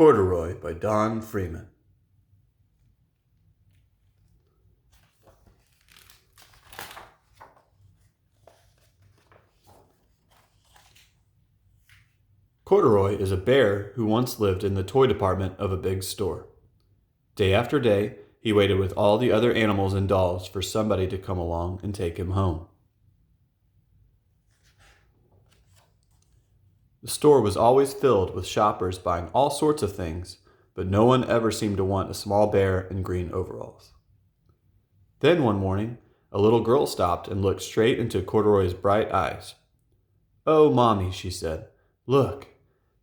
Corduroy by Don Freeman. Corduroy is a bear who once lived in the toy department of a big store. Day after day, he waited with all the other animals and dolls for somebody to come along and take him home. The store was always filled with shoppers buying all sorts of things, but no one ever seemed to want a small bear in green overalls. Then one morning, a little girl stopped and looked straight into Corduroy's bright eyes. "Oh, Mommy," she said, "look,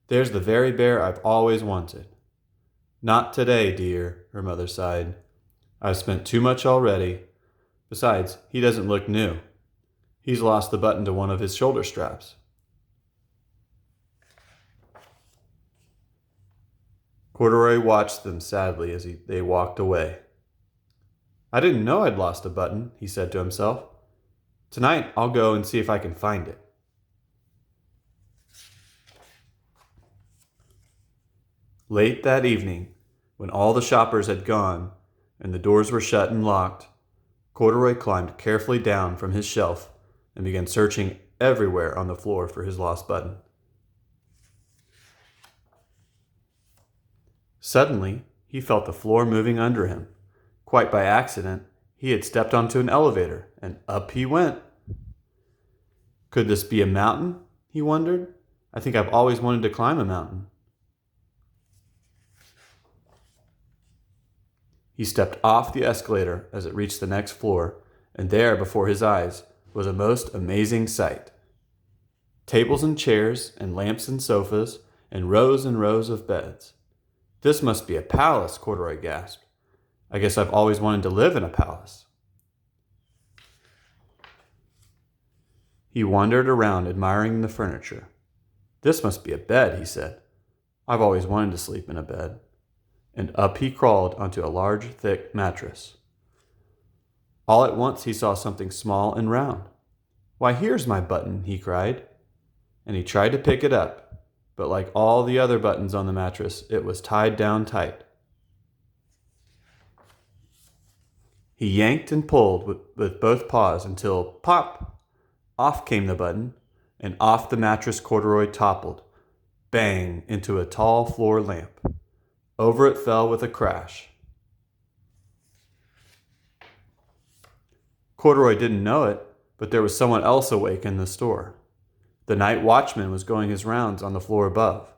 there's the very bear I've always wanted." "Not today, dear," her mother sighed. "I've spent too much already. Besides, he doesn't look new. He's lost the button to one of his shoulder straps." Corduroy watched them sadly as they walked away. "I didn't know I'd lost a button," he said to himself. "Tonight I'll go and see if I can find it." Late that evening, when all the shoppers had gone and the doors were shut and locked, Corduroy climbed carefully down from his shelf and began searching everywhere on the floor for his lost button. Suddenly, he felt the floor moving under him. Quite by accident, he had stepped onto an elevator, and up he went. Could this be a mountain? He wondered. I think I've always wanted to climb a mountain. He stepped off the escalator as it reached the next floor, and there before his eyes was a most amazing sight. Tables and chairs, and lamps and sofas, and rows of beds. "This must be a palace," Corduroy gasped. "I guess I've always wanted to live in a palace." He wandered around admiring the furniture. "This must be a bed," he said. "I've always wanted to sleep in a bed." And up he crawled onto a large, thick mattress. All at once he saw something small and round. "Why, here's my button," he cried. And he tried to pick it up, but like all the other buttons on the mattress, it was tied down tight. He yanked and pulled with both paws until, pop, off came the button, and off the mattress Corduroy toppled, bang, into a tall floor lamp. Over it fell with a crash. Corduroy didn't know it, but there was someone else awake in the store. The night watchman was going his rounds on the floor above.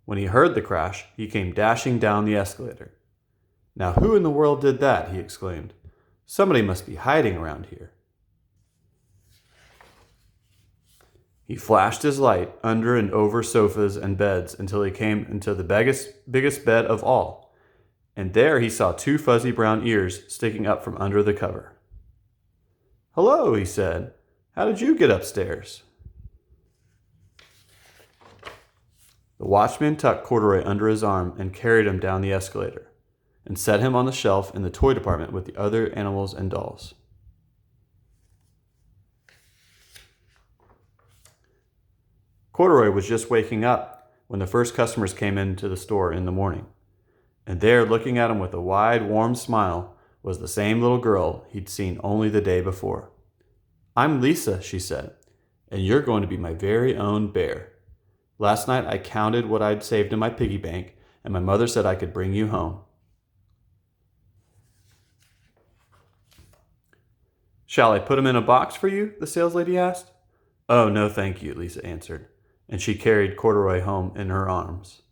When he heard the crash, he came dashing down the escalator. "Now who in the world did that?" he exclaimed. "Somebody must be hiding around here." He flashed his light under and over sofas and beds until he came into the biggest bed of all, and there he saw two fuzzy brown ears sticking up from under the cover. "Hello," he said. "How did you get upstairs?" The watchman tucked Corduroy under his arm and carried him down the escalator, and set him on the shelf in the toy department with the other animals and dolls. Corduroy was just waking up when the first customers came into the store in the morning, and there, looking at him with a wide, warm smile, was the same little girl he'd seen only the day before. "I'm Lisa," she said, "and you're going to be my very own bear. Last night I counted what I'd saved in my piggy bank, and my mother said I could bring you home." "Shall I put him in a box for you?" the saleslady asked. "Oh, no, thank you," Lisa answered, and she carried Corduroy home in her arms.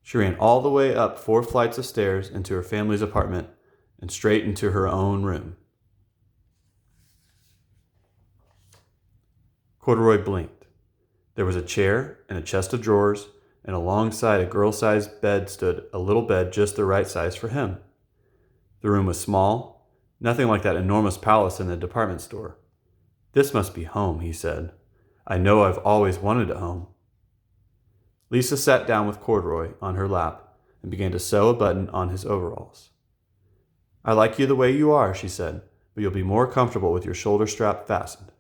She ran all the way up 4 flights of stairs into her family's apartment and straight into her own room. Corduroy blinked. There was a chair and a chest of drawers, and alongside a girl-sized bed stood a little bed just the right size for him. The room was small, nothing like that enormous palace in the department store. "This must be home," he said. "I know I've always wanted a home." Lisa sat down with Corduroy on her lap and began to sew a button on his overalls. "I like you the way you are," she said, "but you'll be more comfortable with your shoulder strap fastened."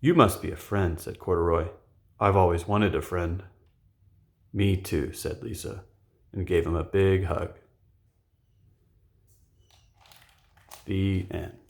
You must be a friend, said Corduroy. I've always wanted a friend. Me too, said Lisa, and gave him a big hug. The end.